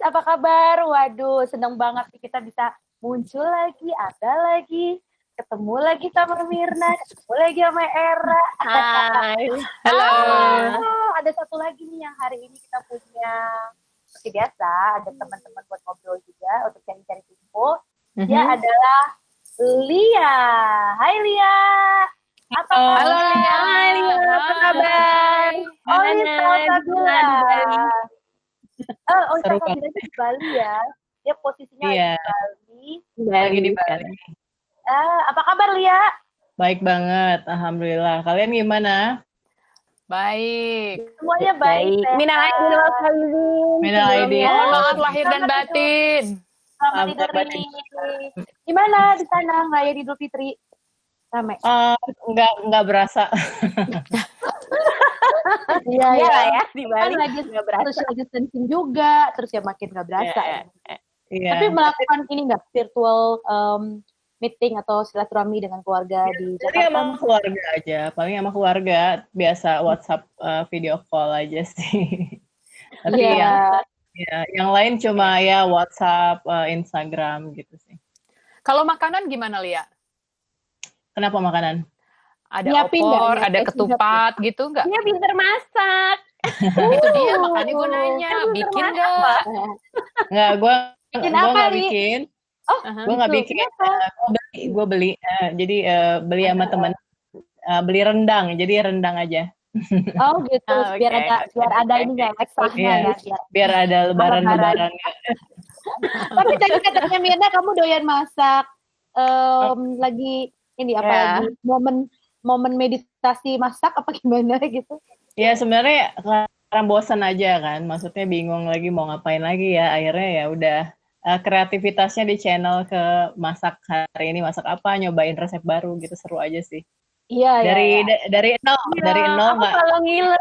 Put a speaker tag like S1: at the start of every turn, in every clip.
S1: apa kabar? Waduh, seneng banget nih kita bisa muncul lagi, ada lagi, ketemu lagi sama Mirna, ketemu lagi sama Era.
S2: Hai.
S3: Halo.
S1: Ada satu lagi nih yang hari ini kita punya, seperti biasa, ada teman-teman buat ngobrol juga untuk cari-cari info. Dia adalah Lia. Hai Lia. Apa kabar?
S3: Halo Lia.
S2: Hai Lia, apa kabar?
S1: Oh, ini Salsabila. Oh,
S3: Seru
S1: Salsabila itu di Bali ya. Dia posisinya
S3: Iya.
S1: di Bali.
S3: Lagi di Bali.
S1: Apa kabar Lia?
S3: Baik banget, alhamdulillah. Kalian gimana?
S2: Baik.
S1: Semuanya baik. sehat.
S2: Minal aidin wal faizin.
S3: Minal aidin.
S2: Mohon maaf lahir dan batin.
S1: Selamat Idul Fitri. Gimana di sana ngerayain Idul Fitri? Ramai.
S3: Enggak berasa.
S1: Iya
S2: Iya ya, di
S1: Kan
S2: Bali
S1: lagi
S2: nggak berasa.
S1: social distancing juga, terus ya makin nggak berasa.
S2: Iya,
S1: ya.
S3: Iya.
S1: Tapi melakukan ini nggak virtual meeting atau silaturahmi dengan keluarga di
S3: Jadi
S1: Jakarta?
S3: sama keluarga aja, paling sama keluarga biasa WhatsApp video call aja sih. Tapi
S1: Iya.
S3: yang lain cuma ya WhatsApp, Instagram gitu sih.
S2: Kalau makanan gimana Lia?
S3: Kenapa makanan?
S2: Ada
S1: Nyiapin nggak?
S2: opor,
S1: Nyiapin
S2: ada ketupat gitu nggak?
S1: Iya,
S2: Dia pinter masak. Itu dia, makanya gue nanya, bikin nggak?
S3: Enggak, gue
S1: Bikin apa,
S3: nggak
S1: Li?
S3: bikin.
S1: Oh,
S3: Gue nggak
S1: gitu.
S3: bikin.
S1: Kenapa?
S3: Gue beli. Jadi beli sama temen. Beli rendang, jadi rendang aja.
S1: Oh gitu,
S2: Oh,
S1: biar
S2: oke.
S1: ada ini nggak ekstra
S3: Iya,
S1: ya.
S3: biar ada lebaran-lebaran.
S1: Tapi tadi katanya Mirna kamu doyan masak. Lagi ini apa
S2: Ya.
S1: lagi momen meditasi masak apa gimana gitu?
S3: Ya sebenarnya karena bosan aja kan, maksudnya bingung lagi mau ngapain lagi ya. Akhirnya ya udah kreativitasnya di channel ke masak hari ini masak apa, nyobain resep baru gitu, seru aja sih.
S1: Iya
S3: Dari nol
S2: Aku kalau ngiler.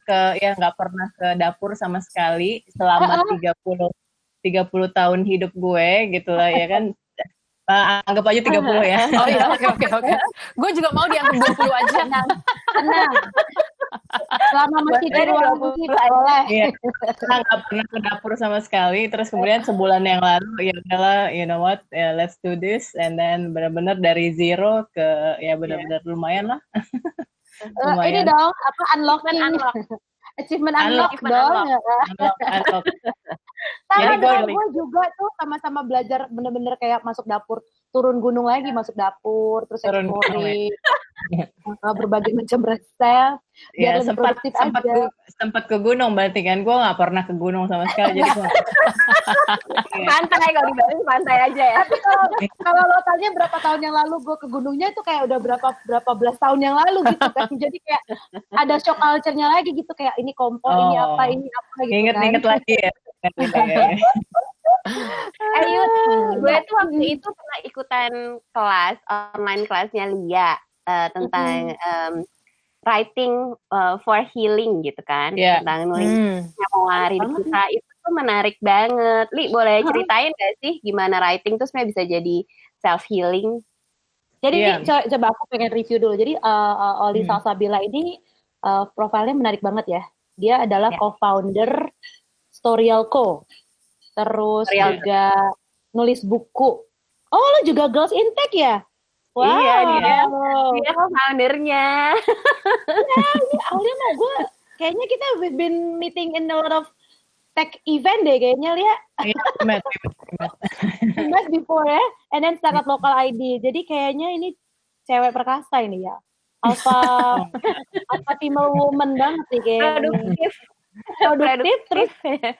S3: nggak pernah ke dapur sama sekali selama 30 tahun hidup gue gitu lah ya kan. Anggap aja 30 ya.
S2: Oh iya, oke. Gue juga mau dianggap 20 aja.
S1: tenang. Selama masih di ruang ini boleh.
S3: Iya, nggak pernah ke dapur sama sekali. Terus kemudian sebulan yang lalu ya udahlah, you know what, let's do this, and then benar-benar dari zero ke ya benar-benar lumayan lah.
S1: Ini dong apa unlocking achievement unlock dong.
S3: Unlock.
S1: Sama
S3: Jadi
S1: gue juga tuh sama-sama belajar bener-bener kayak masuk dapur, turun gunung lagi masuk dapur, terus
S3: Turun
S1: exploring berbagai macam resep biar lebih produktif aja.
S3: sempat ke gunung berarti kan. Gue nggak pernah ke gunung sama sekali, jadi gue
S2: Pantai, kalau di Bali pantai aja ya.
S1: Kalau lo tanya berapa tahun yang lalu gue ke gunungnya itu kayak udah berapa belas tahun yang lalu gitu kan. Jadi kayak ada shock culture-nya lagi gitu, kayak ini kompor, ini apa gitu.
S3: Ingat lagi ya.
S2: Ayo, gue tuh waktu itu pernah ikutan kelas, online kelasnya Lia tentang writing for healing gitu kan, tentang nulis memoir hidup kita. Itu tuh menarik banget. Li, boleh ceritain gak sih gimana writing tuh sebenarnya bisa jadi self healing?
S1: Jadi coba aku pengen review dulu. Jadi Oli Salsabila ini profilnya menarik banget ya. Dia adalah co-founder Storyal Co. Terus juga nulis buku. Oh, lo juga Girls in Tech ya? Wow.
S2: Iya, dia co-foundernya.
S1: Ya, awalnya mau gue, kayaknya kita been meeting in a lot of tech event deh kayaknya, Lia.
S3: Met
S1: before ya, and then startup local ID. Jadi kayaknya ini cewek perkasa ini ya. Alpha female woman banget sih kayaknya. Produktif terus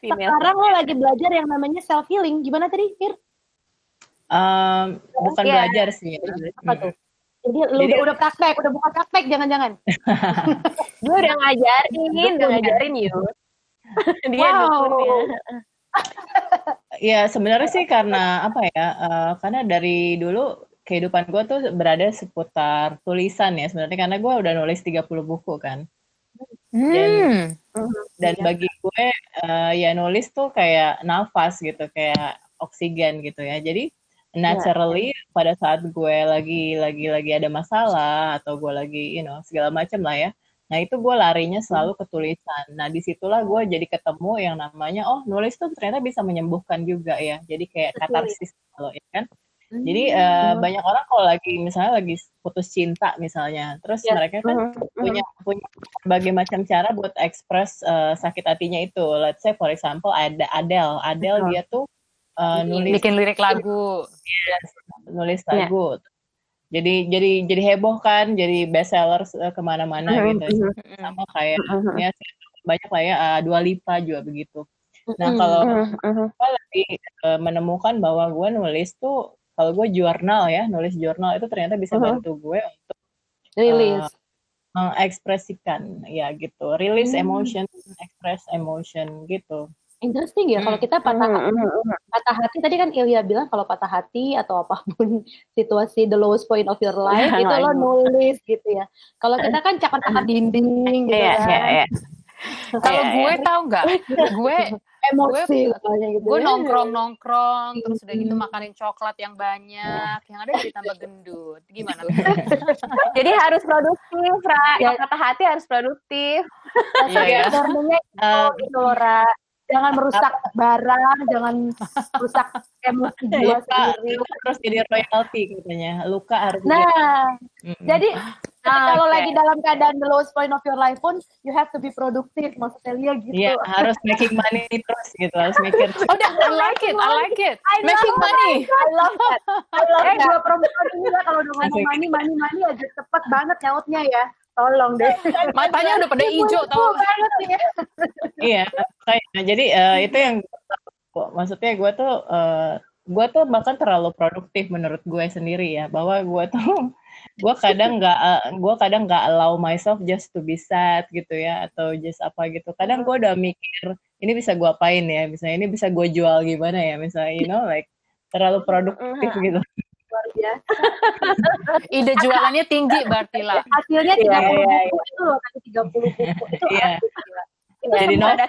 S1: sekarang lo lagi belajar yang namanya self healing. Gimana tadi, Fir?
S3: Bukan belajar sih.
S1: Apa tuh? Jadi udah praktek, udah buka praktek jangan-jangan.
S2: Gue udah ngajarin yuk. Dia dukunnya.
S3: Ya sebenarnya sih karena apa ya? Karena dari dulu kehidupan gue tuh berada seputar tulisan ya sebenarnya, karena gue udah nulis 30 buku kan. Dan bagi gue ya nulis tuh kayak nafas gitu, kayak oksigen gitu ya. Jadi naturally pada saat gue lagi ada masalah atau gue lagi segala macam lah ya, Nah itu gue larinya selalu ke tulisan. Nah disitulah gue jadi ketemu yang namanya, oh nulis tuh ternyata bisa menyembuhkan juga ya. Jadi kayak katarsis kalau ya kan. Jadi banyak orang kalau misalnya lagi putus cinta misalnya, terus mereka kan punya berbagai macam cara buat ekspres sakit hatinya itu. Let's say for example ada Adele dia tuh
S4: bikin lirik lagu,
S3: nulis lagu. Jadi heboh kan, jadi best seller kemana-mana gitu. Sama kayak ya banyak lah ya, Dua Lipa juga begitu. Nah kalau gue lagi menemukan bahwa gue nulis tuh, kalau gue nulis jurnal itu ternyata bisa bantu gue untuk
S1: rilis,
S3: mengekspresikan ya gitu, release emotion, express emotion gitu.
S1: Interesting ya, kalau kita patah hati tadi kan Ilya bilang kalau patah hati atau apapun situasi the lowest point of your life itu lo nulis gitu ya. Kalau kita kan cakat-cakat dinding gitu kan.
S4: Kalau gue tahu nggak, gue
S1: emosi gitu.
S4: Gue nongkrong terus udah gitu makanin coklat yang banyak, yang ada jadi tambah gendut. Gimana?
S2: Jadi harus produktif, Ra. Yang patah hati harus produktif.
S1: Iya. Gitu, Ra. Jangan merusak barang, jangan merusak emosi jiwa sendiri.
S3: Terus jadi royalty katanya, luka harus.
S1: Jadi kalau lagi dalam keadaan the lowest point of your life pun, you have to be productive, maksudnya Lia gitu.
S3: Iya, harus making money terus gitu, harus mikir.
S4: I like it. Making money.
S1: I love that. Dua perempuan ini lah kalau udah ngomong money aja cepet banget nyautnya ya. Tolong deh.
S4: Matanya udah pada hijau tau.
S3: Iya, kayaknya. Jadi itu yang maksudnya gue tuh bahkan terlalu produktif menurut gue sendiri ya, bahwa gue kadang nggak allow myself just to be sad gitu ya, atau just apa gitu. Kadang gue udah mikir ini bisa gue apain ya, misalnya ini bisa gue jual gimana ya, misalnya like terlalu produktif gitu.
S1: Luar biasa.
S4: Ide jualannya tinggi berarti lah.
S1: Hasilnya 30 buku itu loh, 30 buku itu.
S3: Iya. Jadi novel.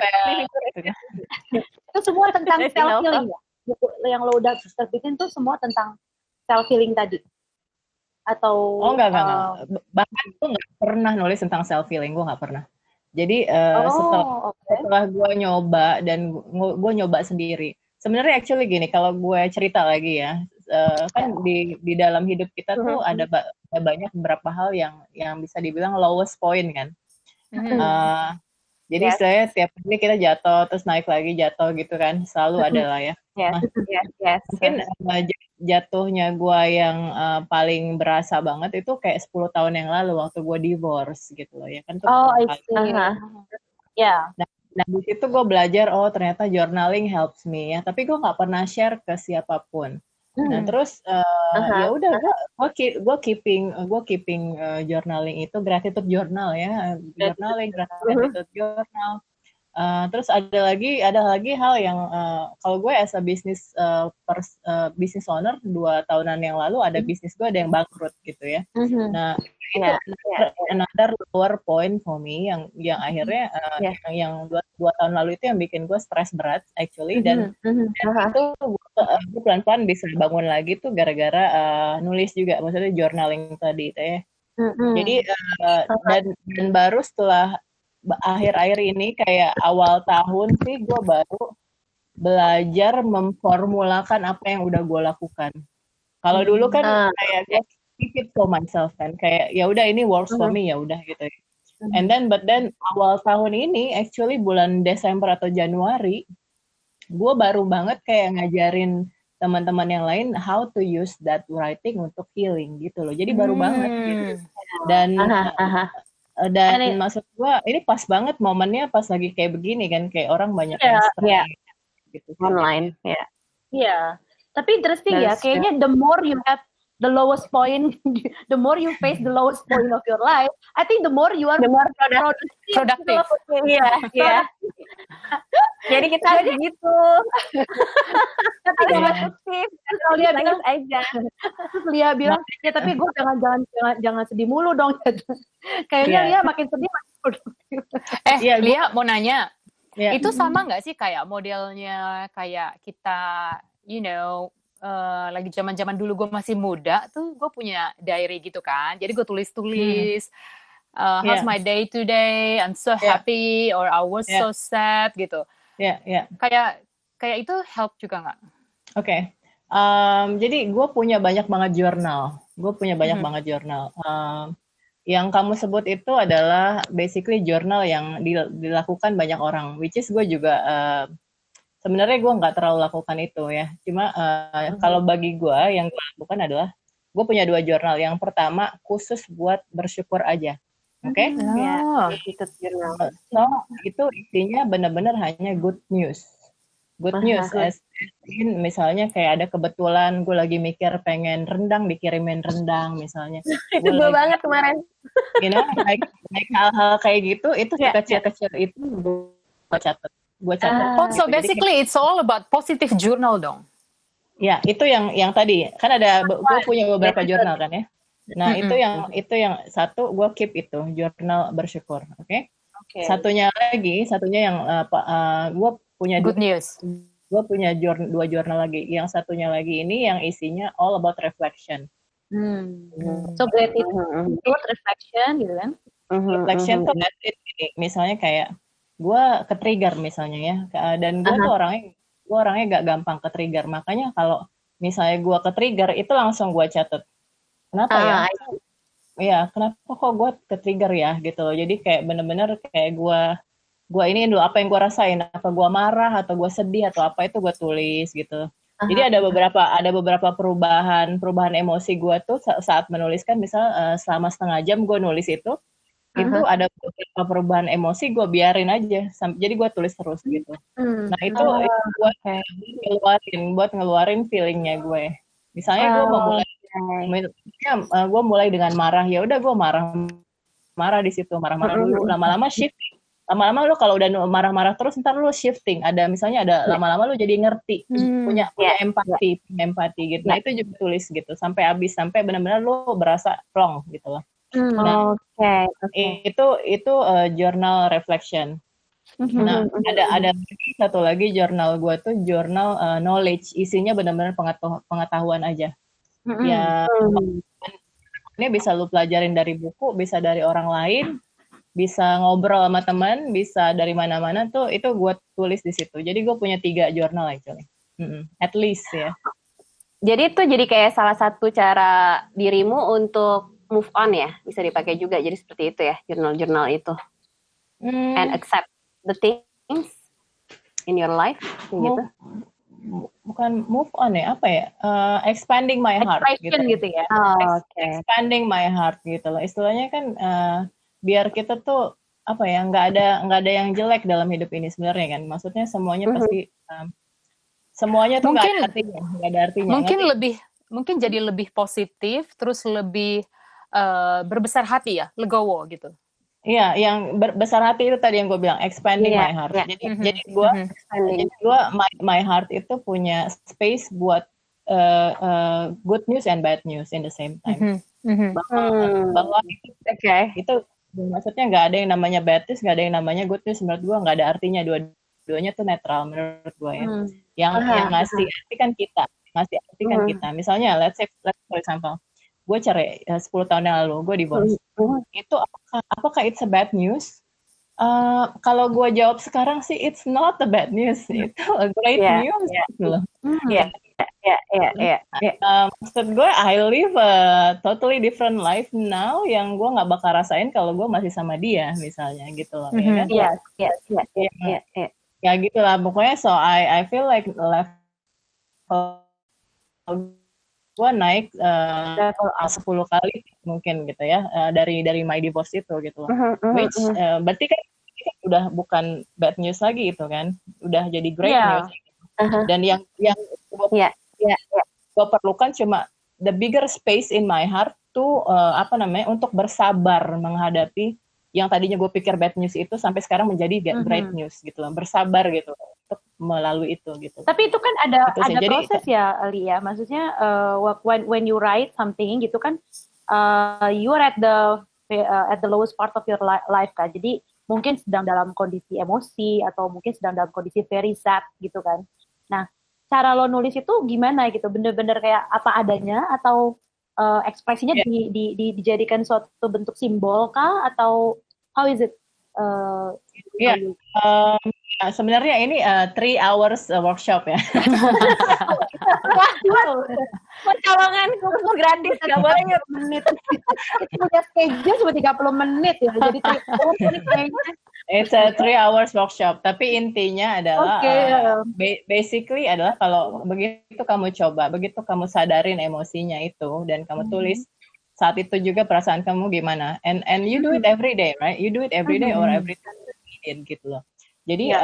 S1: Itu semua tentang self healing ya. Buku yang lo udah terbitin tuh semua tentang self healing tadi. Atau
S3: enggak. Bahkan gue nggak pernah nulis tentang self healing, gue nggak pernah. Jadi setelah gue nyoba dan gue nyoba sendiri. Sebenarnya actually gini, kalau gue cerita lagi ya, kan di dalam hidup kita tuh ada banyak beberapa hal yang bisa dibilang lowest point kan. Jadi saya tiap kali kita jatuh terus naik lagi jatuh gitu kan, selalu ada lah ya. Mungkin jatuhnya gue yang paling berasa banget itu kayak 10 tahun yang lalu waktu gue divorce gitu loh ya kan.
S1: I see.
S3: Nah di situ gue belajar, oh ternyata journaling helps me ya, tapi gue nggak pernah share ke siapapun. Nah terus ya udah gue keeping journaling itu, gratitude journal ya, journaling gratitude journal. Terus ada lagi hal yang kalau gue as a business owner 2 tahunan yang lalu ada bisnis gue ada yang bangkrut gitu ya. Nah itu another lower point for me yang akhirnya yang 2 tahun lalu itu yang bikin gue stres berat actually, dan itu gue pelan-pelan bisa bangun lagi tuh gara-gara nulis juga, maksudnya journaling tadi ya. Jadi dan baru setelah akhir-akhir ini kayak awal tahun sih gue baru belajar memformulakan apa yang udah gue lakukan. Kalau dulu kan kayak gue keep it for myself kan, kayak ya udah ini works for me ya udah gitu. But then awal tahun ini actually bulan Desember atau Januari gue baru banget kayak ngajarin teman-teman yang lain how to use that writing untuk healing gitu loh. Jadi baru banget gitu. Dan maksud gue ini pas banget momennya pas lagi kayak begini kan, kayak orang banyak yang stres gitu
S2: online
S1: tapi interesting ya, kayaknya the more you have the lowest point, the more you face the lowest point of your life, I think the more you are productive.
S2: Iya. Jadi kita harus gitu. Tapi produktif. Kalau dia bilang aja.
S1: Terus Lia bilang, ya tapi gue jangan sedih mulu dong. Kayaknya Lia makin sedih makin produktif.
S4: Lia mau nanya, itu sama nggak sih kayak modelnya kayak kita, lagi zaman dulu gue masih muda tuh gue punya diary gitu kan, jadi gue tulis how's my day today, I'm so happy or I was so sad gitu. Kayak itu help juga nggak?
S3: Oke. Jadi gue punya banyak banget jurnal. Yang kamu sebut itu adalah basically jurnal yang dilakukan banyak orang, which is gue juga sebenarnya gue nggak terlalu lakukan itu ya. Cuma kalau bagi gue yang gue lakukan adalah gue punya 2 jurnal. Yang pertama khusus buat bersyukur aja, oke? So itu isinya benar-benar hanya good news. Good news, as in, misalnya kayak ada kebetulan gue lagi mikir pengen rendang, dikirimin rendang misalnya.
S2: Itu gue banget kemarin.
S3: You know, like hal-hal kayak gitu, itu kecil-kecil itu gue catat.
S4: So basically it's all about positive journal dong.
S3: Ya, itu yang tadi kan ada, gue punya beberapa jurnal kan ya. Nah itu yang satu gue keep itu jurnal bersyukur, oke? Satunya yang gue punya
S4: good news.
S3: Gue punya 2 jurnal lagi. Yang satunya lagi ini yang isinya all about reflection.
S1: So gratitude, reflection gitu kan?
S3: Reflection tuh misalnya kayak gue ke-trigger misalnya ya, dan gue tuh orangnya gak gampang ke-trigger. Makanya kalau misalnya gue ke-trigger itu langsung gue catat. Kenapa ya? Iya, kenapa kok gue ke-trigger ya gitu loh. Jadi kayak bener-bener kayak gue ini dulu apa yang gue rasain, apa gue marah atau gue sedih atau apa itu gue tulis gitu. Jadi ada beberapa perubahan emosi gue tuh saat menuliskan, misal selama setengah jam gue nulis itu ada beberapa perubahan emosi gue biarin aja, jadi gue tulis terus gitu. Nah itu buat ngeluarin feelingnya gue. Misalnya gue gue mulai dengan marah, ya udah gue marah di situ, marah dulu, lama-lama shift. Lama-lama lu kalau udah marah-marah terus ntar lu shifting, lama-lama lu jadi ngerti, punya empati gitu. Nah itu juga tulis gitu sampai habis, sampai benar-benar lu berasa plong gitu loh. Nah, itu journal reflection. Nah ada satu lagi jurnal gue tuh jurnal knowledge, isinya benar-benar pengetahuan aja. Ya ini bisa lu pelajarin dari buku, bisa dari orang lain, bisa ngobrol sama teman, bisa dari mana-mana tuh, itu gue tulis di situ. Jadi gue punya 3 jurnal actually. At least ya.
S2: Jadi itu jadi kayak salah satu cara dirimu untuk move on ya, bisa dipakai juga. Jadi seperti itu ya, jurnal-jurnal itu. And accept the things in your life, gitu.
S3: Bukan move on ya, apa ya? Expanding my heart gitu
S2: ya.
S3: Expanding my heart gitu loh. Istilahnya kan biar kita tuh apa ya, nggak ada yang jelek dalam hidup ini sebenarnya kan, maksudnya semuanya pasti semuanya tuh nggak ada artinya.
S4: Mungkin jadi lebih positif, terus lebih berbesar hati ya, legowo gitu.
S3: Iya, yang besar hati itu tadi yang gue bilang, expanding my heart. Jadi gue my heart itu punya space buat good news and bad news in the same time. Bahwa itu maksudnya nggak ada yang namanya bad news, nggak ada yang namanya good news. Menurut gue nggak ada artinya, dua-duanya tuh netral menurut gue ya. Yang ngasih arti kan kita, misalnya let's for example, gue cerai 10 tahun yang lalu, gue divorce. Itu apakah it's a bad news? Kalau gue jawab sekarang sih it's not a bad news, itu a great news gitu loh. Maksud gue I live a totally different life now yang gue nggak bakal rasain kalau gue masih sama dia misalnya gitu loh. Ya gitulah pokoknya. So I feel like gue naik 10 kali mungkin gitu ya, dari my divorce itu gitu loh. Which berarti kan udah bukan bad news lagi itu kan, udah jadi great news. Dan yang gue perlukan cuma the bigger space in my heart tuh untuk bersabar menghadapi yang tadinya gue pikir bad news itu sampai sekarang menjadi great news gitu loh, bersabar gitu untuk melalui itu gitu.
S1: Tapi itu kan ada proses ya, Ali ya, maksudnya when you write something gitu kan, you are at the lowest part of your life kan, jadi mungkin sedang dalam kondisi emosi atau mungkin sedang dalam kondisi very sad gitu kan. Nah, cara lo nulis itu gimana gitu? Bener-bener kayak apa adanya atau ekspresinya dijadikan suatu bentuk simbol kah atau how is it?
S3: Sebenarnya ini 3 hours workshop ya.
S2: Pertolongan kursus gratis nggak boleh ya
S1: menit. Itu punya schedule cuma 30 menit ya. Jadi 30 menit kayaknya.
S3: It's a 3 hours workshop. Tapi intinya adalah basically adalah kalau begitu kamu coba, begitu kamu sadarin emosinya itu dan kamu tulis saat itu juga perasaan kamu gimana. And you do it every day, right? You do it every day or every time needed gitu loh. Jadi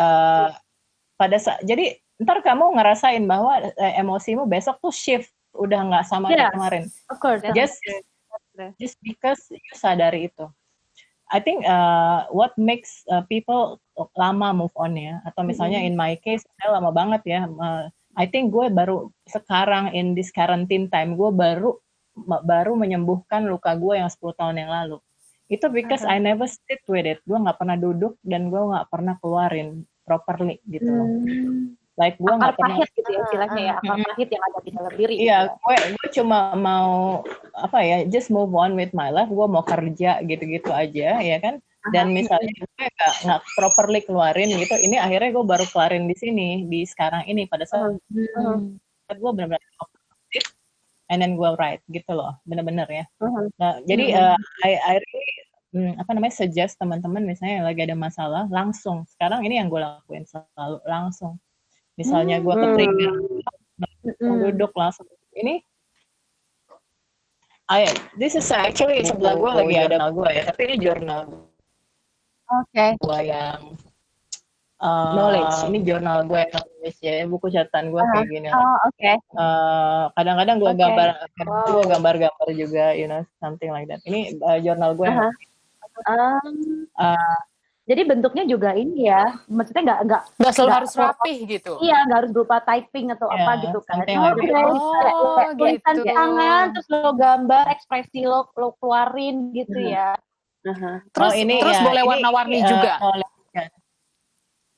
S3: jadi ntar kamu ngerasain bahwa emosimu besok tuh shift, udah nggak sama kayak kemarin.
S1: Of course.
S3: Just because you sadari itu. I think what makes people lama move on ya, atau misalnya in my case saya lama banget ya. I think gue baru sekarang in this quarantine time gue baru menyembuhkan luka gue yang 10 tahun yang lalu. Itu because I never sit with it. Gue nggak pernah duduk dan gue nggak pernah keluarin properly gitu loh. Like gue nggak pernah.
S1: Akar pahit gitu ya istilahnya ya, akar pahit yang ada di dalam diri.
S3: Iya, gue cuma mau just move on with my life. Gue mau kerja gitu-gitu aja, ya kan. Dan misalnya gue nggak properly keluarin gitu, ini akhirnya gue baru keluarin di sini, di sekarang ini pada saat gue benar-benar and then gue write gitu loh, bener-bener ya. Nah, jadi I really suggest teman-teman misalnya yang lagi ada masalah, langsung. Sekarang ini yang gue lakuin selalu langsung. Misalnya gue ke-trigger, duduk langsung. Ini, this is actually sebelah gue lagi ada jurnal gue ya, tapi ini jurnal gue yang knowledge. Ini jurnal gue yang knowledge ya, buku catatan gue kayak gini. Kadang-kadang gue gambar-gambar juga, something like that. Ini jurnal gue.
S1: Jadi bentuknya juga ini ya, maksudnya nggak
S4: selalu harus rapih gitu.
S1: Iya, nggak harus berupa typing atau apa gitu kan. Tulisan tangan, terus lo gambar, ekspresi lo keluarin gitu ya.
S4: Terus boleh warna-warni juga.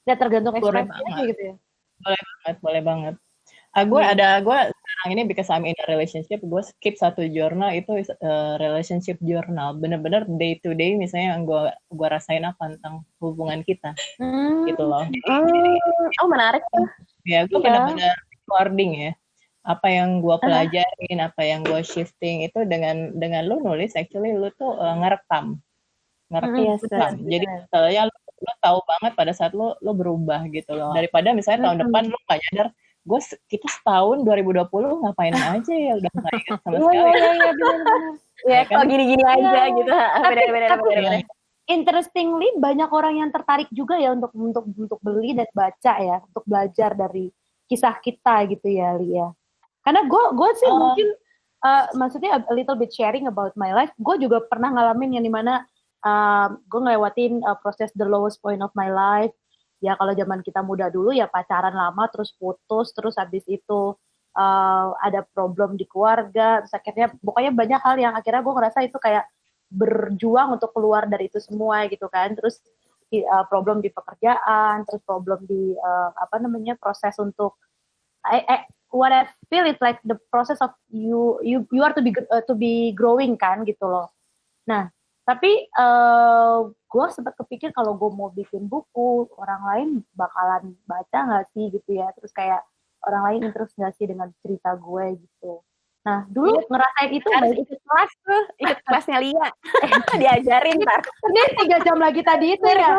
S1: Ya tergantung ekspresinya gitu ya.
S3: Boleh banget. Gue sekarang ini because I'm in a relationship, gue skip satu jurnal itu relationship journal, bener-bener day to day misalnya yang gue rasain apa tentang hubungan kita, gitu loh.
S2: Menarik tuh.
S3: Ya gue bener-bener recording ya, apa yang gue pelajarin, apa yang gue shifting itu dengan lu nulis, actually lu tuh ngerekam. Jadi misalnya lu tahu banget pada saat lu berubah gitu loh, daripada misalnya tahun depan lu nggak nyadar. Kita setahun 2020 ngapain aja ya, udah nggak ingat sama sekali.
S2: Iya, benar-benar. Ya, kok gini-gini aja gitu. Beda-beda.
S1: Interestingly, banyak orang yang tertarik juga ya untuk beli dan baca ya, untuk belajar dari kisah kita gitu ya, Lia. Karena gue sih mungkin, maksudnya a little bit sharing about my life. Gue juga pernah ngalamin yang dimana gue ngelewatin proses the lowest point of my life. Ya kalau zaman kita muda dulu ya pacaran lama terus putus, terus habis itu ada problem di keluarga, terus akhirnya pokoknya banyak hal yang akhirnya gue ngerasa itu kayak berjuang untuk keluar dari itu semua gitu kan. Terus problem di pekerjaan, terus problem di proses untuk what I feel it's like the process of you are to be growing kan gitu loh. Nah, tapi gue sempat kepikir kalau gue mau bikin buku, orang lain bakalan baca nggak sih gitu ya, terus kayak orang lain interest nggak sih dengan cerita gue gitu. Nah dulu ngerasain itu
S2: harus ikut kelasnya Lia, diajarin ntar.
S1: Ini 3 jam lagi tadi itu ya.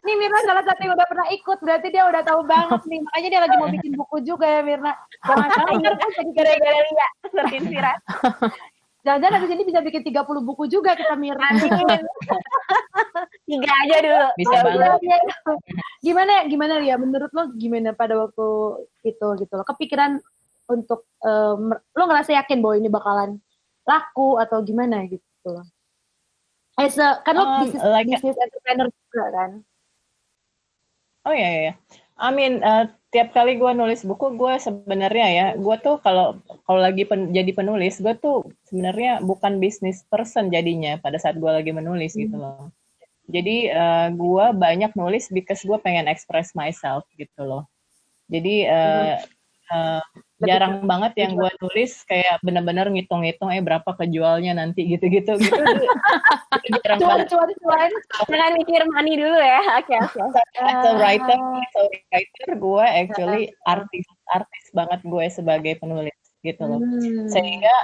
S1: Ini Mirna salah satu yang udah pernah ikut, berarti dia udah tahu banget nih, makanya dia lagi mau bikin buku juga ya Mirna. Jangan
S2: gara-gara Lia terinspirasi.
S1: Jangan-jangan habis ini bisa bikin 30 buku juga kita Mirna.
S2: 3 aja dulu.
S3: Bisa banget.
S1: Gimana Lia? Menurut lo gimana pada waktu itu gitu lo? Kepikiran untuk lo ngerasa yakin bahwa ini bakalan laku atau gimana gitu lo? Kan lo business entrepreneur juga kan?
S3: Oh iya. I mean, tiap kali gue nulis buku, gue sebenarnya ya, gue tuh kalau lagi jadi penulis, gue tuh sebenarnya bukan business person jadinya pada saat gue lagi menulis gitu loh. Jadi gue banyak nulis because gue pengen express myself gitu loh. Jadi jarang banget yang gue tulis kayak benar-benar ngitung-ngitung berapa kejualnya nanti gitu-gitu gitu. Jarang banget.
S2: Cuan. Jangan mikir money dulu ya. Oke.
S3: As a writer gue actually artis banget gue sebagai penulis gitu loh. Sehingga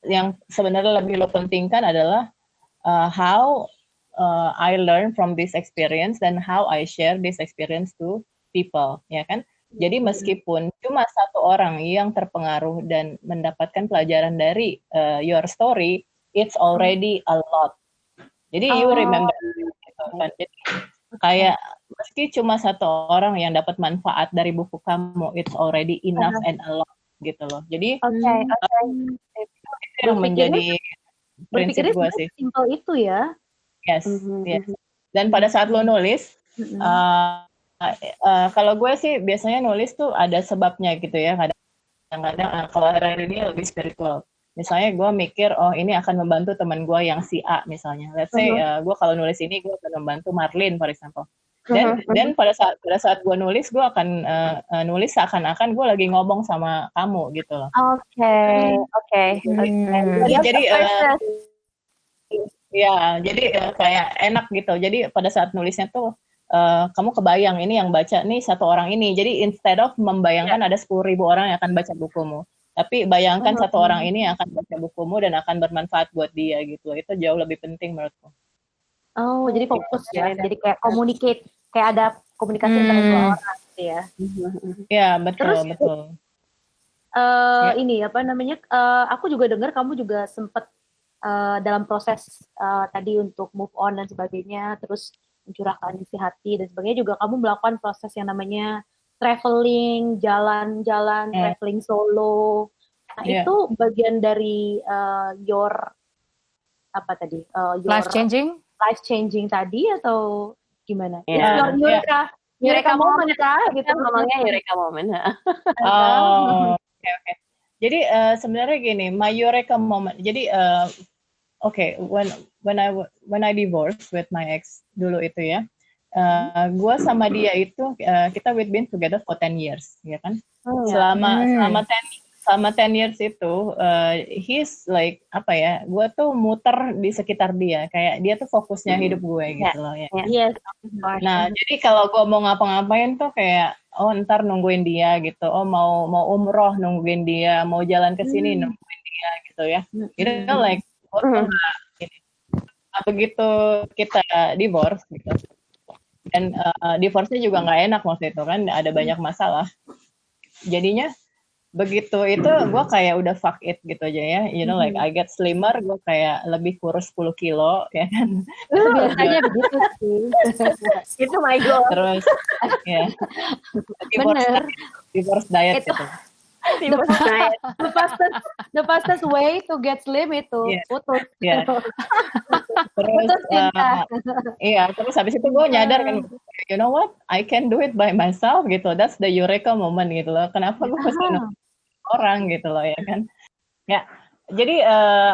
S3: yang sebenarnya lebih lo pentingkan adalah how I learn from this experience dan how I share this experience to people, ya kan? Jadi meskipun cuma satu orang yang terpengaruh dan mendapatkan pelajaran dari your story, it's already a lot. Jadi you remember gitu kan. Jadi kayak meski cuma satu orang yang dapat manfaat dari buku kamu, it's already enough and a lot gitu loh. Jadi itu yang menjadi prinsip gue sih.
S1: Simple itu ya.
S3: Yes. Dan pada saat lo nulis, kalau gue sih biasanya nulis tuh ada sebabnya gitu ya. Kadang-kadang kalau hari ini lebih spiritual. Misalnya gue mikir, oh ini akan membantu teman gue yang si A misalnya. Let's say gue kalau nulis ini gue akan membantu Marlene, for example. Dan pada saat gue nulis, gue akan nulis seakan-akan gue lagi ngomong sama kamu gitu loh.
S2: Oke.
S3: Jadi jadi kayak enak gitu. Jadi pada saat nulisnya tuh kamu kebayang ini yang baca nih satu orang ini. Jadi instead of membayangkan ada 10.000 orang yang akan baca bukumu, tapi bayangkan satu orang ini yang akan baca bukumu dan akan bermanfaat buat dia gitu. Itu jauh lebih penting menurutku.
S1: Oh, jadi fokus ya. Jadi kayak communicate, kayak ada komunikasi antara dua orang gitu ya.
S3: Ya, betul.
S1: Terus,
S3: betul.
S1: Ini apa namanya? Aku juga dengar kamu juga sempat dalam proses tadi untuk move on dan sebagainya, terus mencurahkan isi hati dan sebagainya, juga kamu melakukan proses yang namanya traveling, jalan-jalan, traveling solo. Nah, itu bagian dari your apa tadi? Your life changing tadi atau gimana? Eureka moment kah? Gitu
S2: ngomongnya Eureka moment.
S3: Oke. Jadi sebenarnya gini, my Eureka moment. Jadi when I divorced with my ex dulu itu ya, gue sama dia itu kita we've been together for 10 years, ya kan? Selama 10 years itu, he's like apa ya? Gue tuh muter di sekitar dia, kayak dia tuh fokusnya hidup gue gitu loh ya.
S1: Yes.
S3: Nah, jadi kalau gue mau ngapa-ngapain tuh kayak ntar nungguin dia gitu. Mau umroh nungguin dia, mau jalan ke sini nungguin dia gitu ya. Itu like begitu kita divorce gitu. Dan divorce-nya juga nggak enak waktu itu kan, ada banyak masalah. Jadinya begitu itu gue kayak udah fuck it gitu aja ya, you know, like I get slimmer, gue kayak lebih kurus 10 kilo ya kan.
S1: Biasanya begitu sih.
S2: Itu my goal.
S3: Terus ya divorce diet gitu.
S1: The fastest way to get slim itu putus.
S3: Terus terus habis itu gue nyadar kan, you know what, I can do it by myself gitu. That's the Eureka moment gitu loh. Kenapa gue harus orang gitu loh ya kan. Ya, jadi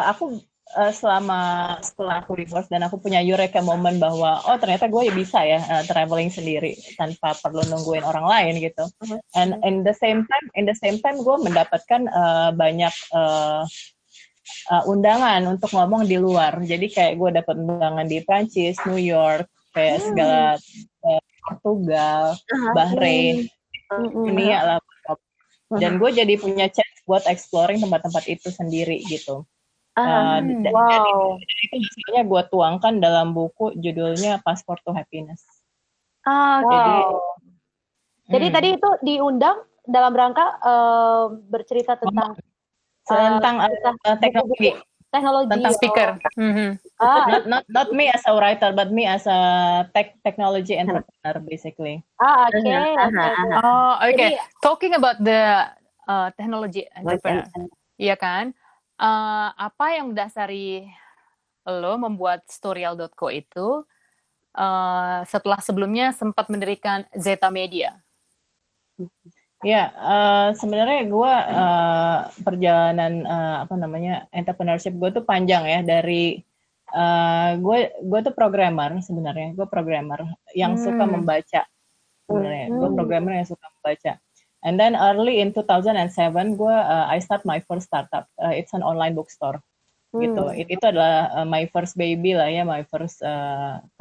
S3: aku setelah aku divorce dan aku punya Eureka moment bahwa ternyata gue bisa ya traveling sendiri tanpa perlu nungguin orang lain gitu. And in the same time gue mendapatkan banyak undangan untuk ngomong di luar. Jadi kayak gue dapat undangan di Prancis, New York, kayak segala Portugal, Bahrain, dunia lah. Dan gue jadi punya chance buat exploring tempat-tempat itu sendiri gitu. Dan itu hasilnya gue tuangkan dalam buku judulnya Passport to Happiness.
S1: Jadi tadi itu diundang dalam rangka bercerita tentang
S3: teknologi, tentang speaker. Not me as a writer, but me as a technology entrepreneur basically.
S4: Okay. Talking about the technology entrepreneur, iya kan? Apa yang mendasari lo membuat Storyal.co itu setelah sebelumnya sempat mendirikan Zeta Media?
S3: Ya, sebenarnya gue perjalanan entrepreneurship gue tuh panjang ya, dari gue tuh programmer sebenarnya, gue programmer yang suka membaca sebenarnya, gue programmer yang suka membaca. And then early in 2007 gue I start my first startup. It's an online bookstore. Gitu. Itu adalah my first baby lah ya, my first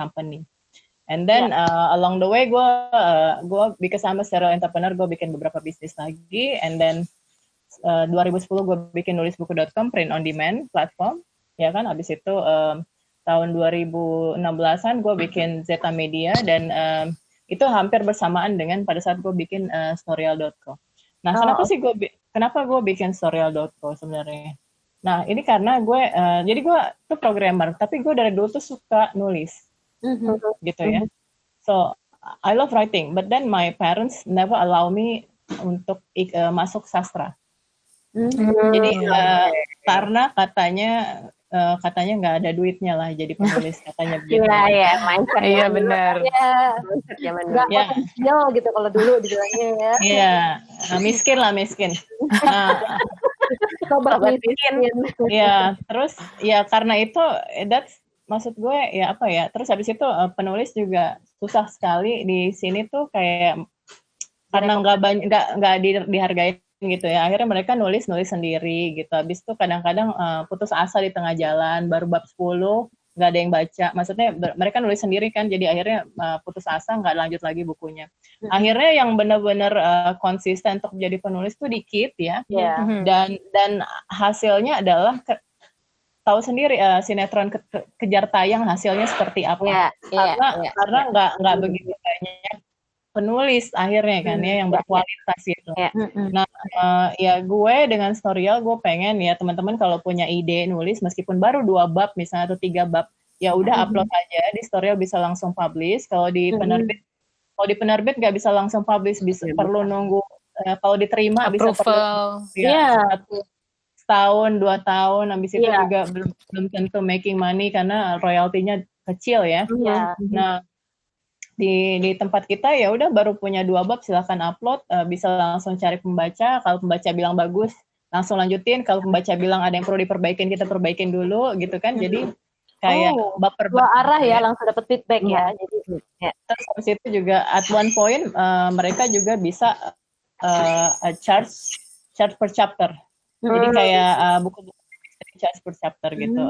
S3: company. And then along the way gue because I'm a serial entrepreneur, gue bikin beberapa bisnis lagi. And then 2010 gue bikin nulisbuku.com, print on demand platform, ya kan. Abis itu tahun 2016an gue bikin Zeta Media, dan itu hampir bersamaan dengan pada saat gue bikin Storyal.co. Nah, kenapa gue bikin Storyal.co sebenarnya? Nah, ini karena gue, jadi gue tuh programmer, tapi gue dari dulu tuh suka nulis, gitu ya. So, I love writing, but then my parents never allow me untuk masuk sastra. Jadi karena katanya nggak ada duitnya lah jadi penulis, katanya begitu.
S4: Iya benar.
S1: Nggak potensial gitu kalau dulu dibilangnya ya.
S3: Iya, miskin.
S1: Sobat miskin.
S3: Iya, terus ya karena itu maksud gue ya apa ya. Terus habis itu penulis juga susah sekali di sini tuh, kayak karena nggak dihargai gitu ya. Akhirnya mereka nulis sendiri gitu. Habis itu kadang-kadang putus asa di tengah jalan, baru bab 10 nggak ada yang baca. Maksudnya mereka nulis sendiri kan, jadi akhirnya putus asa, nggak lanjut lagi bukunya. Akhirnya yang benar-benar konsisten untuk jadi penulis tuh dikit ya. Dan hasilnya adalah tahu sendiri sinetron kejar tayang hasilnya seperti apa. Karena nggak begitu banyak penulis akhirnya kan ya yang berkualitas gitu. Nah, ya gue dengan Storyal gue pengen ya teman-teman kalau punya ide nulis meskipun baru 2 bab misalnya atau 3 bab, ya udah upload aja di Storyal, bisa langsung publish. Kalau di penerbit nggak bisa langsung publish, perlu nunggu kalau diterima
S4: approval.
S3: Bisa setahun 2 tahun, habis itu juga belum tentu making money karena royaltinya kecil ya. Nah, di tempat kita ya udah baru punya 2 bab silakan upload, bisa langsung cari pembaca, kalau pembaca bilang bagus langsung lanjutin, kalau pembaca bilang ada yang perlu diperbaikin kita perbaikin dulu gitu kan. Jadi kayak bab per bab,
S1: 2 arah ya, langsung dapat feedback ya. Jadi
S3: terus habis itu juga at one point mereka juga bisa charge per chapter. Jadi kayak buku-buku charge per chapter gitu.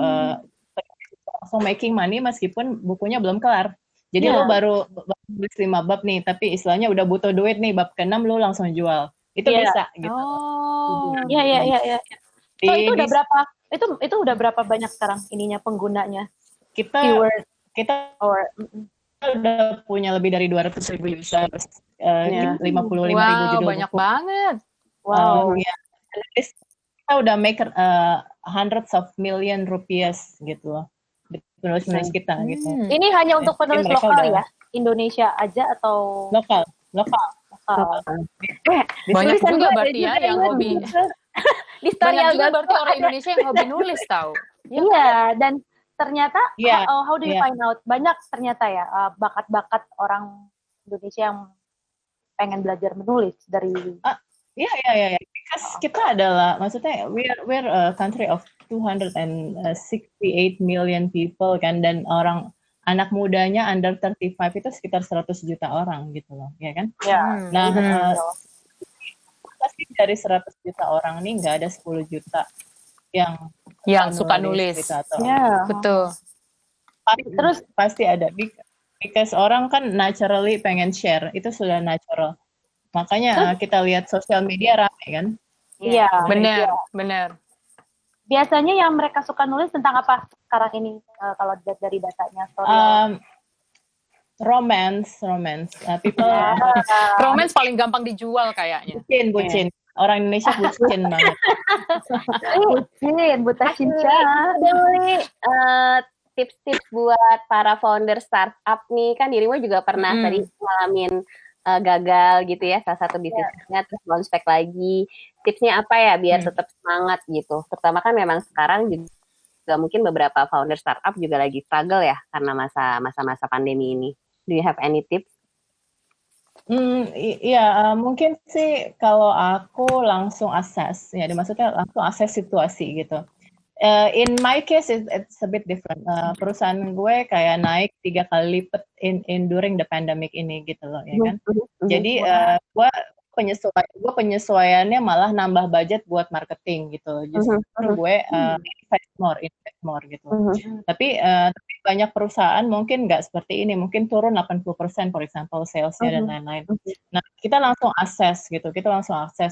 S3: Langsung making money meskipun bukunya belum kelar. Jadi lo baru nulis 5 bab nih, tapi istilahnya udah butuh duit nih, bab ke-6 lo langsung jual. Itu bisa gitu.
S1: Iya. So itu udah berapa? Itu udah berapa banyak sekarang ininya penggunanya?
S3: Kita udah punya lebih dari 200.000 user, 55.000 judul.
S4: Banyak banget.
S1: Wow.
S3: Kita udah make hundreds of million rupiahs gitu loh. Penulis-penulis kita gitu.
S1: Ini hanya untuk penulis lokal ya? Indonesia aja atau
S3: lokal?
S4: Banyak juga berarti ya yang hobi.
S1: Di Storyal
S4: juga berarti orang Indonesia yang hobi nulis tahu.
S1: Iya, dan ternyata how do you find out? Banyak ternyata ya bakat-bakat orang Indonesia yang pengen belajar menulis dari
S3: Iya. Kita adalah, maksudnya we're a country of 268 million people kan, dan anak mudanya under 35 itu sekitar 100 juta orang gitu loh, ya kan? Nah, pasti dari 100 juta orang ini nggak ada 10 juta yang
S4: suka nulis.
S3: Gitu,
S4: betul.
S3: Terus pasti ada, because orang kan naturally pengen share, itu sudah natural. Makanya kita lihat sosial media ramai kan?
S1: Iya.
S4: Benar.
S1: Biasanya yang mereka suka nulis tentang apa sekarang ini kalau dari datanya?
S3: Romance. People
S4: romance paling gampang dijual kayaknya.
S3: Bucin. Orang Indonesia bucin banget.
S1: Bucin, buta cinta.
S2: Tips-tips buat para founder startup nih, kan dirimu juga pernah tadi ngalamin gagal gitu ya, salah satu bisnisnya, terus bounce back lagi. Tipsnya apa ya biar tetap semangat gitu? Terutama kan memang sekarang juga mungkin beberapa founder startup juga lagi struggle ya karena masa-masa pandemi ini. Do you have any tips?
S3: Iya, mungkin sih kalau aku langsung assess, ya maksudnya langsung assess situasi gitu. In my case it's a bit different. Perusahaan gue kayak naik 3 kali lipat in during the pandemic ini gitu loh, ya kan. Jadi gue penyesuaiannya malah nambah budget buat marketing gitu. Justru gue invest more gitu. Tapi banyak perusahaan mungkin nggak seperti ini, mungkin turun 80% for example salesnya dan lain-lain. Nah, kita langsung akses gitu.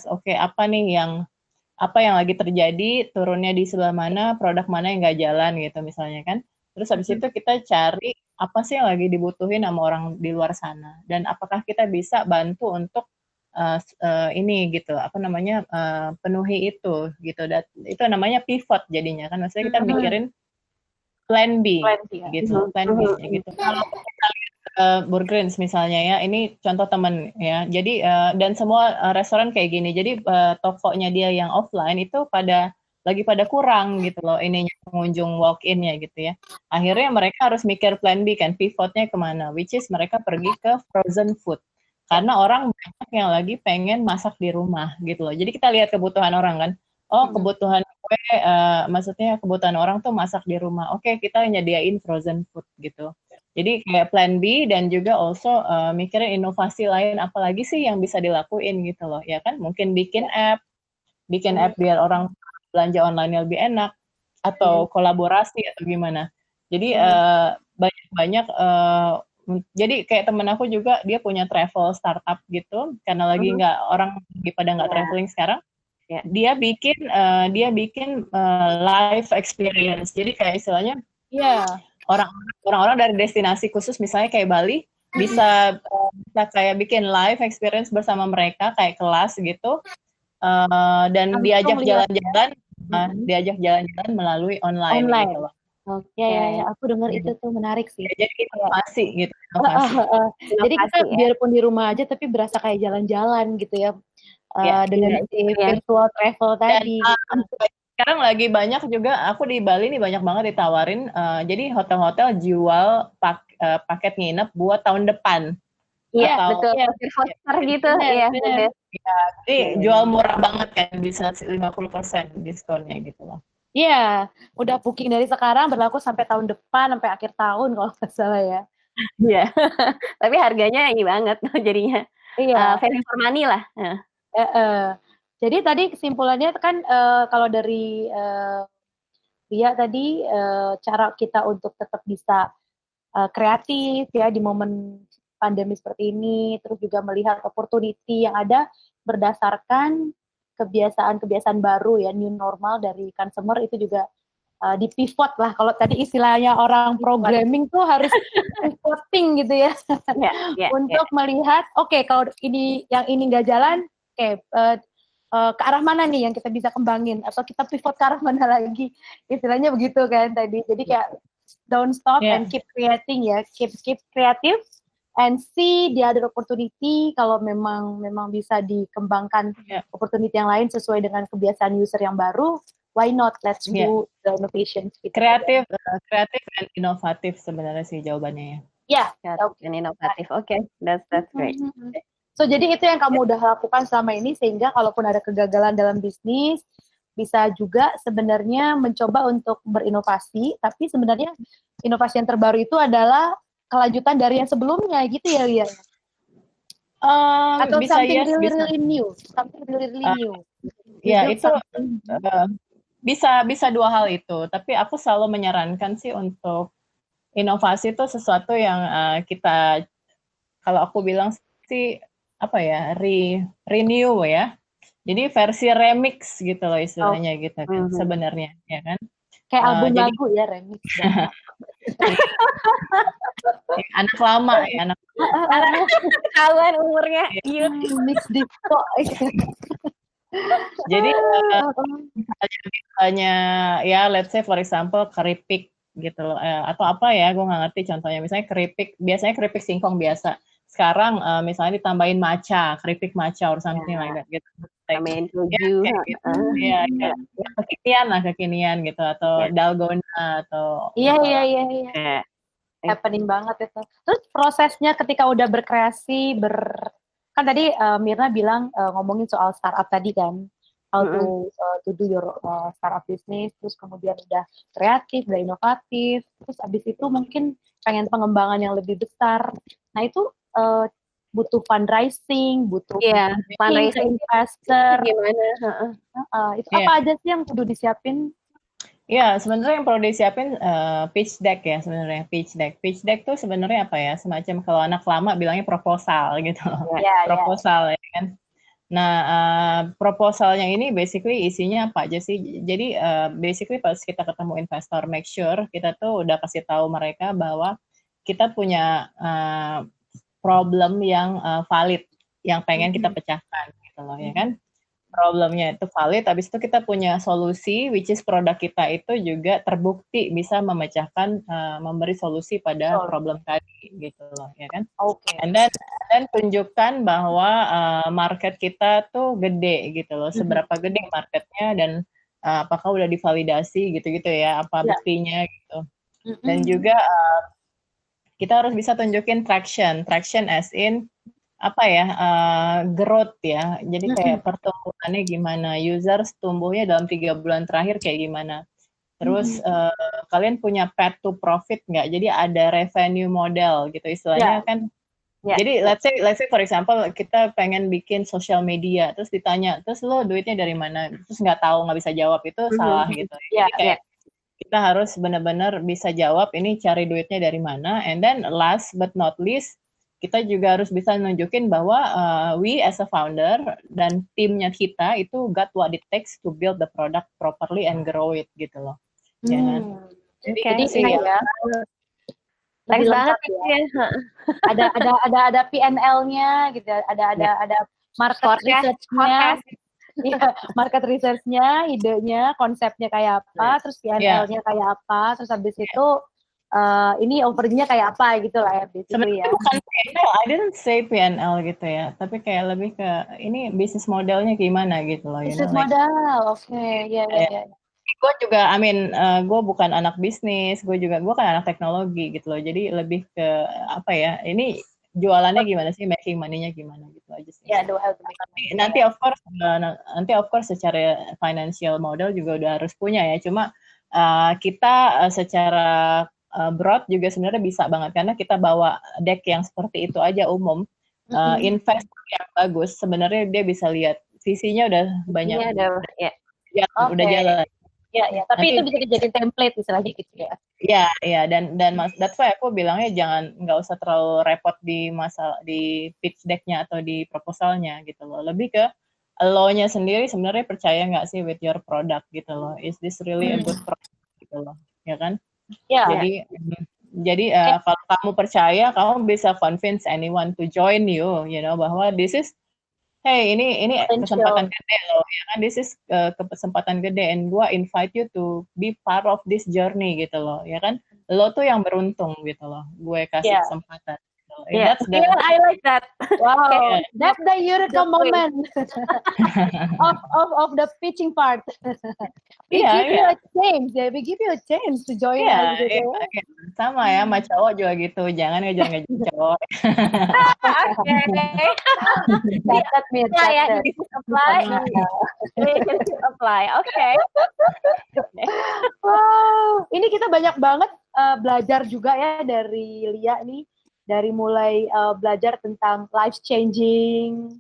S3: Oke, apa yang lagi terjadi, turunnya di sebelah mana, produk mana yang nggak jalan gitu misalnya kan. Terus habis itu kita cari apa sih yang lagi dibutuhin sama orang di luar sana, dan apakah kita bisa bantu untuk ini gitu, penuhi itu gitu. Dan itu namanya pivot jadinya kan, maksudnya kita mikirin plan B gitu, plan B gitu. Kalau kita lihat Burgerins misalnya ya, ini contoh temen ya. Jadi dan semua restoran kayak gini. Jadi tokonya dia yang offline itu pada kurang gitu loh, ininya pengunjung walk-in-nya gitu ya. Akhirnya mereka harus mikir plan B kan, pivotnya kemana, which is mereka pergi ke frozen food. Karena orang banyak yang lagi pengen masak di rumah gitu loh. Jadi kita lihat kebutuhan orang kan. Oh, kebutuhan gue, maksudnya kebutuhan orang tuh masak di rumah. Oke, kita nyediain frozen food gitu. Jadi kayak plan B, dan juga also mikirin inovasi lain apalagi sih yang bisa dilakuin gitu loh. Ya kan, mungkin bikin app biar orang belanja online lebih enak, atau kolaborasi atau gimana. Jadi banyak jadi kayak temen aku juga, dia punya travel startup gitu, karena lagi orang pada nggak traveling sekarang. Dia bikin live experience. Jadi kayak istilahnya orang-orang dari destinasi khusus misalnya kayak Bali bisa kayak bikin live experience bersama mereka kayak kelas gitu, dan diajak jalan-jalan melalui online. Gitu loh.
S1: Ya, aku dengar itu tuh menarik sih.
S3: Jadi inovasi gitu.
S1: Jadi kita biarpun di rumah aja tapi berasa kayak jalan-jalan gitu ya. Dengan virtual travel tadi.
S3: Sekarang lagi banyak juga, aku di Bali nih banyak banget ditawarin. Jadi hotel-hotel jual paket nginep buat tahun depan.
S2: Iya, betul. Voucher gitu. Iya, benar.
S3: Jadi jual murah banget kan, bisa 50% diskonnya gitu loh.
S1: Iya, udah booking dari sekarang, berlaku sampai tahun depan, sampai akhir tahun kalau nggak salah ya.
S2: Iya, tapi harganya ini banget jadinya.
S1: Iya.
S2: Value for money lah.
S1: Jadi tadi kesimpulannya kan kalau dari Lia tadi, cara kita untuk tetap bisa kreatif ya di momen pandemi seperti ini, terus juga melihat opportunity yang ada berdasarkan kebiasaan baru ya, new normal dari consumer, itu juga di pivot lah. Kalau tadi istilahnya orang programming tuh harus pivoting gitu ya, untuk melihat kalau yang ini nggak jalan, ke arah mana nih yang kita bisa kembangin, atau kita pivot ke arah mana lagi, istilahnya begitu kan tadi. Jadi kayak don't stop and keep creating ya, keep creative and see the other opportunity. Kalau memang bisa dikembangkan opportunity yang lain sesuai dengan kebiasaan user yang baru, why not, let's do the innovation.
S3: Kreatif dan inovatif sebenarnya sih jawabannya ya.
S2: Kreatif dan inovatif. Oke, that's great.
S1: So jadi itu yang kamu udah lakukan selama ini, sehingga kalaupun ada kegagalan dalam bisnis, bisa juga sebenarnya mencoba untuk berinovasi, tapi sebenarnya inovasi yang terbaru itu adalah kelanjutan dari yang sebelumnya gitu ya, Lia? Atau
S3: bisa,
S1: something really new.
S3: Ya, itu bisa dua hal itu, tapi aku selalu menyarankan sih untuk inovasi itu sesuatu yang kita, kalau aku bilang sih renew ya. Jadi versi remix gitu loh istilahnya gitu kan sebenarnya, ya kan?
S1: Kayak album lagu ya, remix.
S3: Anak lama ya, anak
S2: ketahuan umurnya.
S1: Mix disco.
S3: Jadi misalnya ya, let's say for example keripik gitu loh, atau apa ya, gue nggak ngerti contohnya. Misalnya biasanya keripik singkong biasa. Sekarang misalnya ditambahin matcha, keripik matcha or something like that gitu.
S2: Tambahin keju.
S3: Ya, kekinian gitu, atau dalgona atau.
S1: Iya. Happening banget itu. Terus prosesnya ketika udah berkreasi, kan tadi Mirna bilang ngomongin soal startup tadi kan, how to do your startup business, terus kemudian udah kreatif, udah inovatif, terus abis itu mungkin pengen pengembangan yang lebih besar. Nah itu butuh fundraising, butuh
S2: fundraising
S1: investor.
S2: Gimana?
S1: Itu apa aja sih yang kudu disiapin?
S3: Ya, sebenarnya yang perlu disiapin pitch deck ya sebenarnya. Pitch deck tuh sebenarnya apa ya? Semacam kalau anak lama bilangnya proposal gitu. Proposal ya kan. Nah, proposalnya ini basically isinya apa aja sih? Jadi basically pas kita ketemu investor, make sure kita tuh udah kasih tahu mereka bahwa kita punya problem yang valid, yang pengen kita pecahkan gitu loh, ya kan? Problemnya itu valid, habis itu kita punya solusi, which is produk kita itu juga terbukti bisa memecahkan, memberi solusi pada problem tadi gitu loh, ya kan? And then tunjukkan bahwa market kita tuh gede gitu loh, seberapa gede marketnya dan apakah udah divalidasi gitu-gitu ya, apa buktinya gitu. Dan juga kita harus bisa tunjukin traction as in apa ya, growth ya. Jadi kayak pertumbuhannya gimana, users tumbuhnya dalam 3 bulan terakhir kayak gimana. Terus kalian punya path to profit nggak? Jadi ada revenue model gitu istilahnya kan. Jadi let's say for example kita pengen bikin social media, terus ditanya, terus lo duitnya dari mana? Terus nggak tahu, nggak bisa jawab, itu salah gitu. Jadi kayak kita harus benar-benar bisa jawab ini cari duitnya dari mana. And then last but not least, kita juga harus bisa nunjukin bahwa we as a founder dan timnya kita itu got what it takes to build the product properly and grow it gitu loh. Ya kan? Jadi sih ya.
S2: Thanks banget ya.
S1: Ada PNL-nya gitu, ada market research-nya. Iya, market research-nya, idenya, konsepnya kayak apa, terus PNL-nya kayak apa, terus habis itu ini overnya kayak apa gitu lah ya.
S3: Sebenarnya bukan PNL, I didn't say PNL gitu ya, tapi kayak lebih ke ini bisnis modelnya gimana gitu loh.
S1: Bisnis model, oke, ya.
S3: Gue juga, gue bukan anak bisnis, gue kan anak teknologi gitu loh. Jadi lebih ke apa ya? Ini jualannya gimana sih, making money-nya gimana gitu aja sih.
S1: Ya,
S3: nanti of course secara financial model juga udah harus punya ya. Cuma kita secara broad juga sebenarnya bisa banget karena kita bawa deck yang seperti itu aja umum. Investor yang bagus sebenarnya dia bisa lihat visinya udah banyak. Udah jalan.
S1: Ya, tapi nanti, itu bisa dijadiin template istilahnya gitu ya.
S3: Iya, dan that's why aku bilangnya nggak usah terlalu repot di pitch deck-nya atau di proposalnya gitu loh. Lebih ke lo-nya sendiri sebenarnya percaya nggak sih with your product gitu loh. Is this really a good product gitu loh, ya kan?
S1: Yeah.
S3: Jadi kalau kamu percaya, kamu bisa convince anyone to join you, bahwa this is hey, ini kesempatan gede loh, ya kan? This is kesempatan gede, and gua invite you to be part of this journey gitu loh, ya kan? Lo tuh yang beruntung gitu loh, gue kasih kesempatan.
S2: Yeah, I like that.
S1: Wow, that's the eureka moment of the pitching part. We give you a chance to join us. Gitu.
S3: Sama ya, sama cowok juga gitu. Jangan ngejar cowok.
S2: Apply. Oke.
S1: Wow, ini kita banyak banget belajar juga ya dari Lia nih. Dari mulai belajar tentang life changing,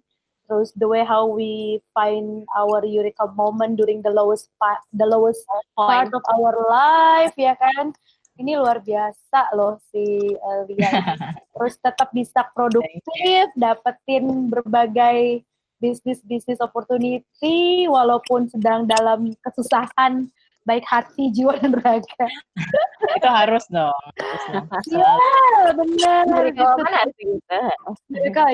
S1: terus the way how we find our eureka moment during the lowest part of our life, ya kan? Ini luar biasa loh si Lia. Terus tetap bisa produktif, dapetin berbagai bisnis opportunity walaupun sedang dalam kesusahan baik hati, jiwa, dan raga.
S3: Itu harus dong.
S1: Iya, benar.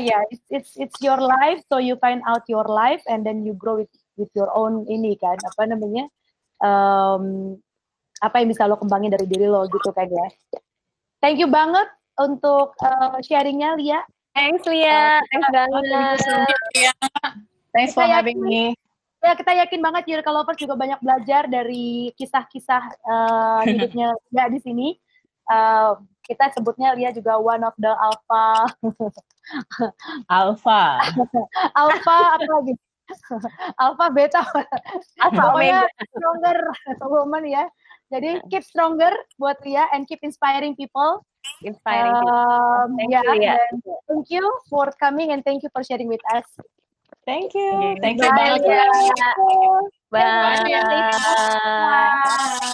S1: Ya, it's your life, so you find out your life, and then you grow with your own ini kan, apa namanya, apa yang bisa lo kembangin dari diri lo gitu kan ya. Thank you banget untuk sharingnya, Lia.
S2: Thanks, Lia. Thanks banget.
S3: Thanks for having me.
S1: Ya, kita yakin banget Eureka Lovers juga banyak belajar dari kisah-kisah hidupnya Lia di sini. Kita sebutnya Lia juga one of the alpha apa lagi? Alpha, beta, pokoknya stronger woman ya. Jadi keep stronger buat Lia and keep inspiring people.
S2: Thank you, Lia.
S1: Thank you for coming and thank you for sharing with us.
S3: Thank you. Thank you
S2: banget ya.
S3: Bye.
S2: Bye.
S3: Bye.